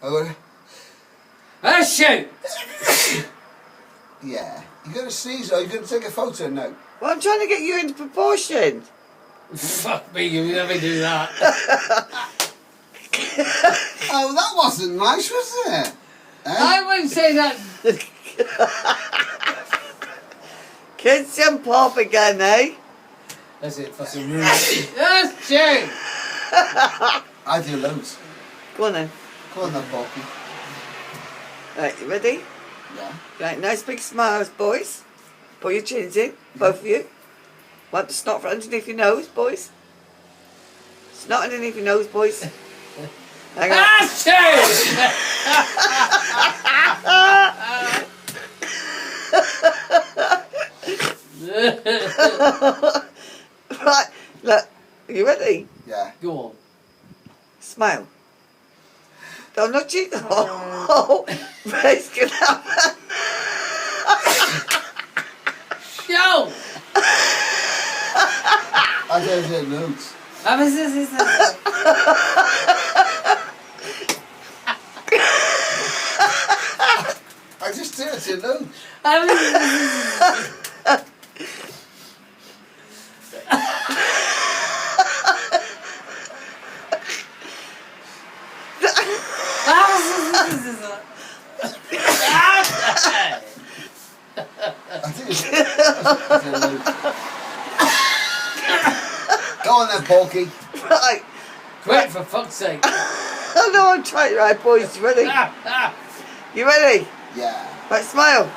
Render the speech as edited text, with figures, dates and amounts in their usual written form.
Oh, Oh, shoot! yeah. You're going to sneeze or you're going to take a photo now? Well, I'm trying to get you into proportion. Fuck me, you never do that. Oh, that wasn't nice, was it? I wouldn't say that. Kids and pop again, eh? That's it, fucking rude. That's Jay! I do loads. Go on then. Come on then, Poppy. Right, you ready? Yeah. Right, nice big smiles, boys. Put your chins in, both of you. Wipe the snot from underneath your nose, boys. Snot underneath your nose, boys. Hang on. That's Jay! Right, look. Are you ready? Yeah. Go on. Smile. Don't nudge it. Oh, raise it up. Show! I don't do loads. I just do it in loads. I do it loads. Go on then, Porky. Right. Quick, for fuck's sake. I know I'm trying. Right, boys, you ready? You ready? Yeah. Right, smile.